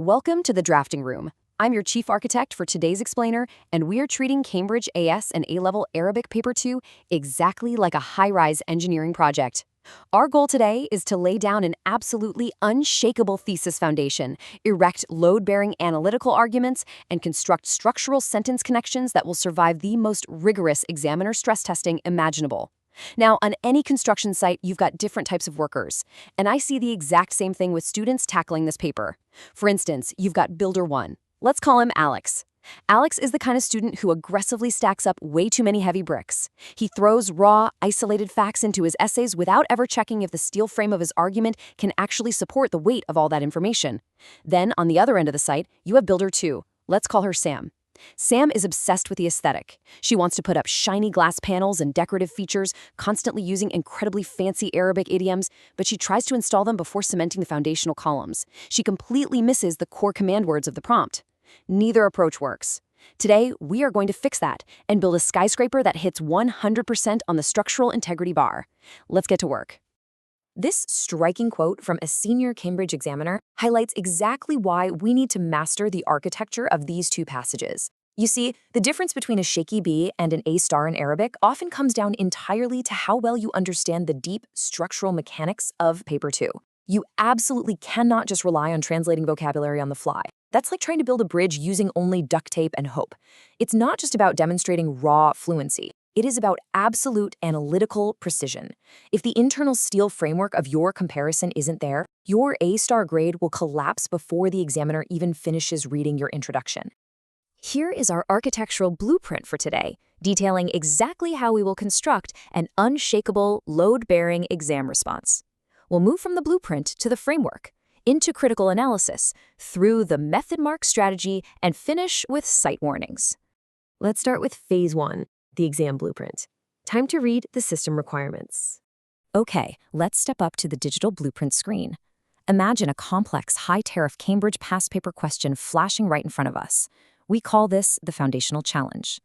Welcome to the drafting room. I'm your chief architect for today's explainer, and we are treating Cambridge AS and A-Level Arabic Paper 2 exactly like a high-rise engineering project. Our goal today is to lay down an absolutely unshakable thesis foundation, erect load-bearing analytical arguments, and construct structural sentence connections that will survive the most rigorous examiner stress testing imaginable. Now, on any construction site, you've got different types of workers, and I see the exact same thing with students tackling this paper. For instance, you've got Builder 1. Let's call him Alex. Alex is the kind of student who aggressively stacks up way too many heavy bricks. He throws raw, isolated facts into his essays without ever checking if the steel frame of his argument can actually support the weight of all that information. Then, on the other end of the site, you have Builder 2. Let's call her Sam. Sam is obsessed with the aesthetic. She wants to put up shiny glass panels and decorative features, constantly using incredibly fancy Arabic idioms, but she tries to install them before cementing the foundational columns. She completely misses the core command words of the prompt. Neither approach works. Today, we are going to fix that and build a skyscraper that hits 100% on the structural integrity bar. Let's get to work. This striking quote from a senior Cambridge examiner highlights exactly why we need to master the architecture of these two passages. You see, the difference between a shaky B and an A star in Arabic often comes down entirely to how well you understand the deep structural mechanics of Paper 2. You absolutely cannot just rely on translating vocabulary on the fly. That's like trying to build a bridge using only duct tape and hope. It's not just about demonstrating raw fluency. It is about absolute analytical precision. If the internal steel framework of your comparison isn't there, your A-star grade will collapse before the examiner even finishes reading your introduction. Here is our architectural blueprint for today, detailing exactly how we will construct an unshakable, load-bearing exam response. We'll move from the blueprint to the framework, into critical analysis, through the method mark strategy, and finish with site warnings. Let's start with Phase 1. The exam blueprint. Time to read the system requirements. Okay, let's step up to the digital blueprint screen. Imagine a complex, high-tariff Cambridge past paper question flashing right in front of us. We call this the foundational challenge.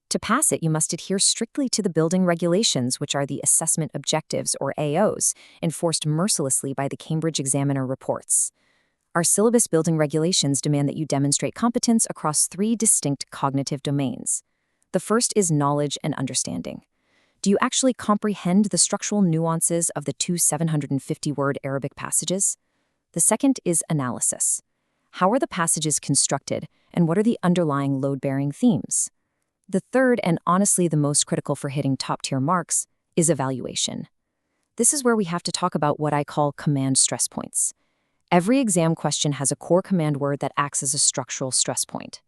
To pass it, you must adhere strictly to the building regulations, which are the assessment objectives, or AOs, enforced mercilessly by the Cambridge Examiner reports. Our syllabus building regulations demand that you demonstrate competence across 3 distinct cognitive domains. The first is knowledge and understanding. Do you actually comprehend the structural nuances of the 2 750-word Arabic passages? The second is analysis. How are the passages constructed, and what are the underlying load-bearing themes? The third, and honestly the most critical for hitting top-tier marks, is evaluation. This is where we have to talk about what I call command stress points. Every exam question has a core command word that acts as a structural stress point.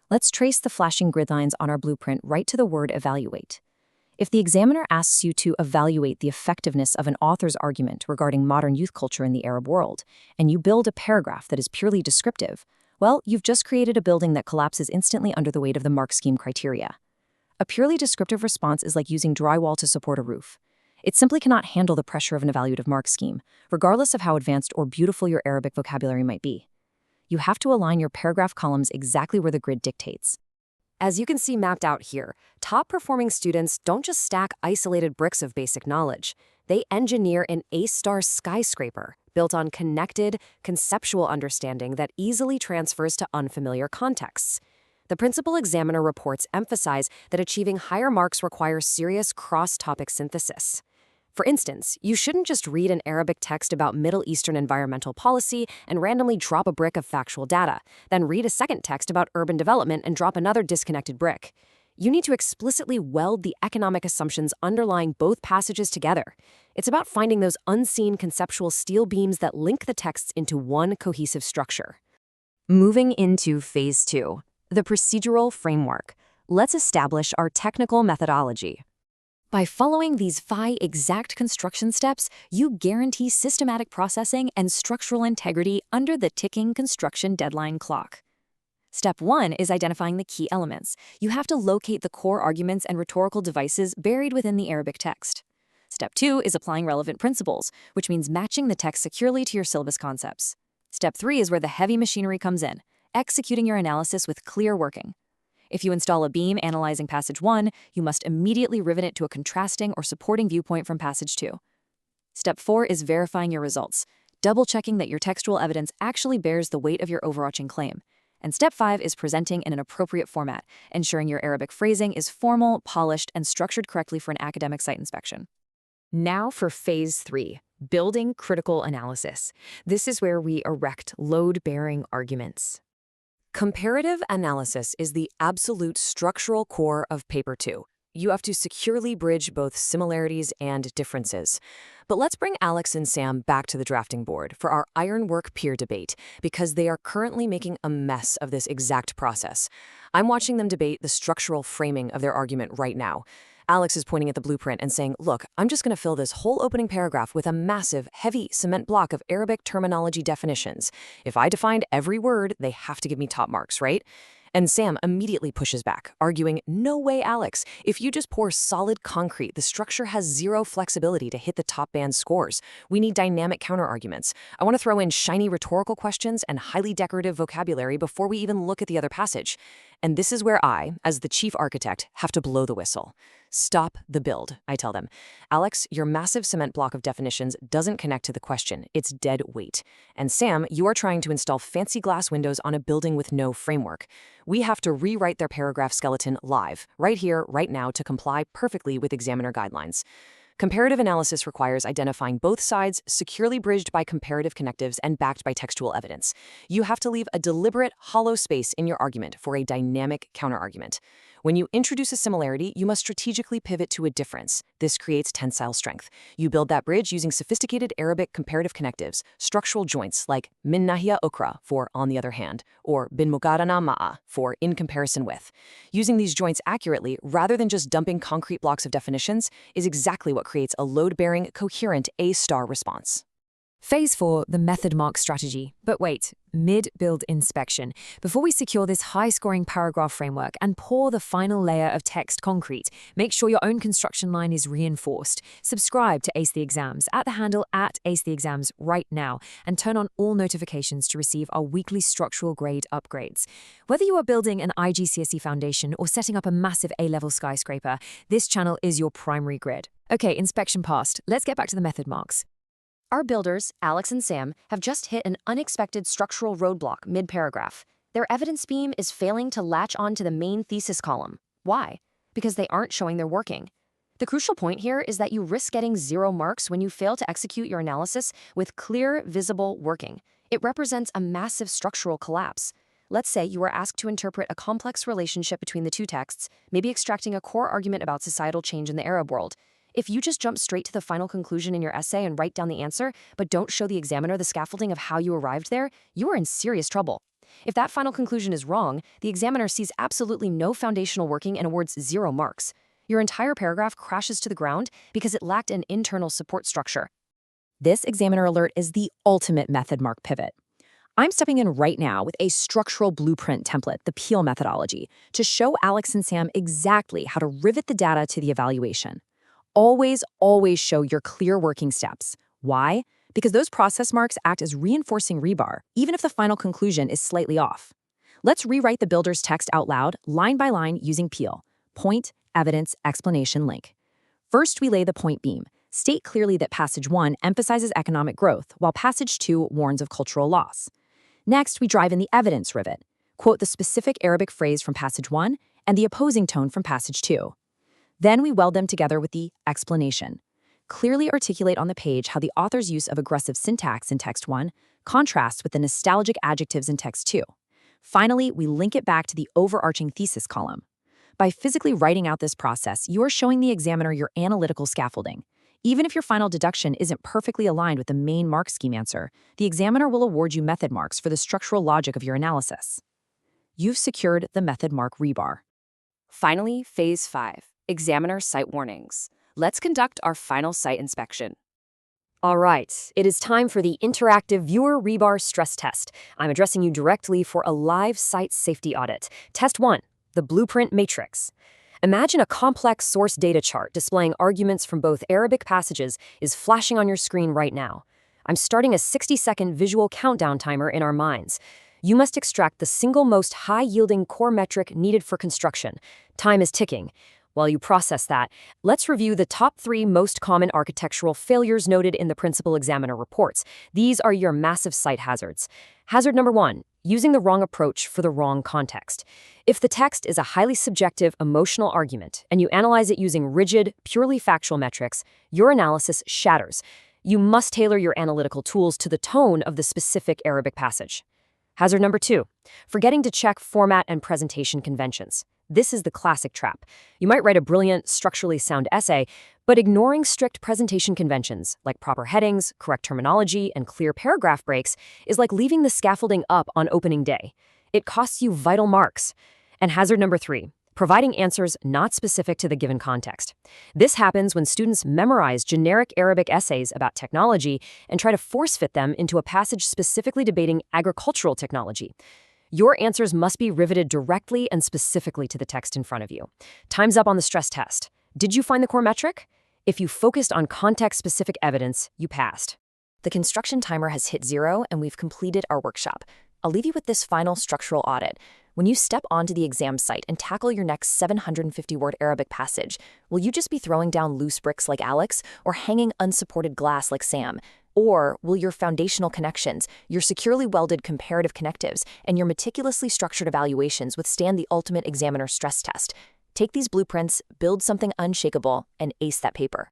Let's trace the flashing grid lines on our blueprint right to the word evaluate. If the examiner asks you to evaluate the effectiveness of an author's argument regarding modern youth culture in the Arab world, and you build a paragraph that is purely descriptive, well, you've just created a building that collapses instantly under the weight of the mark scheme criteria. A purely descriptive response is like using drywall to support a roof. It simply cannot handle the pressure of an evaluative mark scheme, regardless of how advanced or beautiful your Arabic vocabulary might be. You have to align your paragraph columns exactly where the grid dictates. As you can see mapped out here, top-performing students don't just stack isolated bricks of basic knowledge. They engineer an A-star skyscraper built on connected, conceptual understanding that easily transfers to unfamiliar contexts. The principal examiner reports emphasize that achieving higher marks requires serious cross-topic synthesis. For instance, you shouldn't just read an Arabic text about Middle Eastern environmental policy and randomly drop a brick of factual data, then read a second text about urban development and drop another disconnected brick. You need to explicitly weld the economic assumptions underlying both passages together. It's about finding those unseen conceptual steel beams that link the texts into one cohesive structure. Moving into Phase 2, the procedural framework. Let's establish our technical methodology. By following these 5 exact construction steps, you guarantee systematic processing and structural integrity under the ticking construction deadline clock. Step 1 is identifying the key elements. You have to locate the core arguments and rhetorical devices buried within the Arabic text. Step 2 is applying relevant principles, which means matching the text securely to your syllabus concepts. Step 3 is where the heavy machinery comes in, executing your analysis with clear working. If you install a beam analyzing passage 1, you must immediately rivet it to a contrasting or supporting viewpoint from passage 2. Step 4 is verifying your results. double-checking that your textual evidence actually bears the weight of your overarching claim. And step 5 is presenting in an appropriate format, ensuring your Arabic phrasing is formal, polished, and structured correctly for an academic site inspection. Now for phase 3, building critical analysis. This is where we erect load-bearing arguments. Comparative analysis is the absolute structural core of paper 2. You have to securely bridge both similarities and differences. But let's bring Alex and Sam back to the drafting board for our ironwork peer debate, because they are currently making a mess of this exact process. I'm watching them debate the structural framing of their argument right now. Alex is pointing at the blueprint and saying, look, I'm just going to fill this whole opening paragraph with a massive, heavy cement block of Arabic terminology definitions. If I defined every word, they have to give me top marks, right? And Sam immediately pushes back, arguing, no way, Alex. If you just pour solid concrete, the structure has zero flexibility to hit the top band scores. We need dynamic counterarguments. I want to throw in shiny rhetorical questions and highly decorative vocabulary before we even look at the other passage. And this is where I, as the chief architect, have to blow the whistle. Stop the build, I tell them. Alex, your massive cement block of definitions doesn't connect to the question. It's dead weight. And Sam, you are trying to install fancy glass windows on a building with no framework. We have to rewrite their paragraph skeleton live, right here, right now, to comply perfectly with examiner guidelines. Comparative analysis requires identifying both sides, securely bridged by comparative connectives and backed by textual evidence. You have to leave a deliberate, hollow space in your argument for a dynamic counterargument. When you introduce a similarity, you must strategically pivot to a difference. This creates tensile strength. You build that bridge using sophisticated Arabic comparative connectives, structural joints like min nahiya ukra for on the other hand, or bin muqarana ma'a for in comparison with. Using these joints accurately, rather than just dumping concrete blocks of definitions, is exactly what creates a load-bearing, coherent A-star response. Phase 4, the method mark strategy. But wait, mid-build inspection. Before we secure this high-scoring paragraph framework and pour the final layer of text concrete, make sure your own construction line is reinforced. Subscribe to Ace the Exams at the handle @AceTheExams right now and turn on all notifications to receive our weekly structural grade upgrades. Whether you are building an IGCSE foundation or setting up a massive A-level skyscraper, this channel is your primary grid. Okay, inspection passed. Let's get back to the method marks. Our builders, Alex and Sam, have just hit an unexpected structural roadblock mid-paragraph. Their evidence beam is failing to latch onto the main thesis column. Why? Because they aren't showing they're working. The crucial point here is that you risk getting 0 marks when you fail to execute your analysis with clear, visible working. It represents a massive structural collapse. Let's say you are asked to interpret a complex relationship between the two texts, maybe extracting a core argument about societal change in the Arab world. If you just jump straight to the final conclusion in your essay and write down the answer, but don't show the examiner the scaffolding of how you arrived there, you are in serious trouble. If that final conclusion is wrong, the examiner sees absolutely no foundational working and awards 0 marks. Your entire paragraph crashes to the ground because it lacked an internal support structure. This examiner alert is the ultimate method mark pivot. I'm stepping in right now with a structural blueprint template, the Peel methodology, to show Alex and Sam exactly how to rivet the data to the evaluation. Always, always show your clear working steps. Why? Because those process marks act as reinforcing rebar, even if the final conclusion is slightly off. Let's rewrite the builder's text out loud, line by line, using Peel. Point, evidence, explanation, link. First, we lay the point beam. State clearly that passage 1 emphasizes economic growth, while passage 2 warns of cultural loss. Next, we drive in the evidence rivet. Quote the specific Arabic phrase from passage 1 and the opposing tone from passage 2. Then we weld them together with the explanation. Clearly articulate on the page how the author's use of aggressive syntax in text 1 contrasts with the nostalgic adjectives in text 2. Finally, we link it back to the overarching thesis column. By physically writing out this process, you are showing the examiner your analytical scaffolding. Even if your final deduction isn't perfectly aligned with the main mark scheme answer, the examiner will award you method marks for the structural logic of your analysis. You've secured the method mark rebar. Finally, phase 5. Examiner site warnings. Let's conduct our final site inspection. All right, it is time for the interactive viewer rebar stress test. I'm addressing you directly for a live site safety audit. Test 1, the blueprint matrix. Imagine a complex source data chart displaying arguments from both Arabic passages is flashing on your screen right now. I'm starting a 60-second visual countdown timer in our minds. You must extract the single most high-yielding core metric needed for construction. Time is ticking. While you process that, let's review the top 3 most common architectural failures noted in the principal examiner reports. These are your massive site hazards. Hazard number 1, using the wrong approach for the wrong context. If the text is a highly subjective, emotional argument, and you analyze it using rigid, purely factual metrics, your analysis shatters. You must tailor your analytical tools to the tone of the specific Arabic passage. Hazard number 2, forgetting to check format and presentation conventions. This is the classic trap. You might write a brilliant, structurally sound essay, but ignoring strict presentation conventions, like proper headings, correct terminology, and clear paragraph breaks, is like leaving the scaffolding up on opening day. It costs you vital marks. And hazard number 3, providing answers not specific to the given context. This happens when students memorize generic Arabic essays about technology and try to force-fit them into a passage specifically debating agricultural technology. Your answers must be riveted directly and specifically to the text in front of you. Time's up on the stress test. Did you find the core metric? If you focused on context-specific evidence, you passed. The construction timer has hit 0 and we've completed our workshop. I'll leave you with this final structural audit. When you step onto the exam site and tackle your next 750-word Arabic passage, will you just be throwing down loose bricks like Alex or hanging unsupported glass like Sam? Or will your foundational connections, your securely welded comparative connectives, and your meticulously structured evaluations withstand the ultimate examiner stress test? Take these blueprints, build something unshakable, and ace that paper.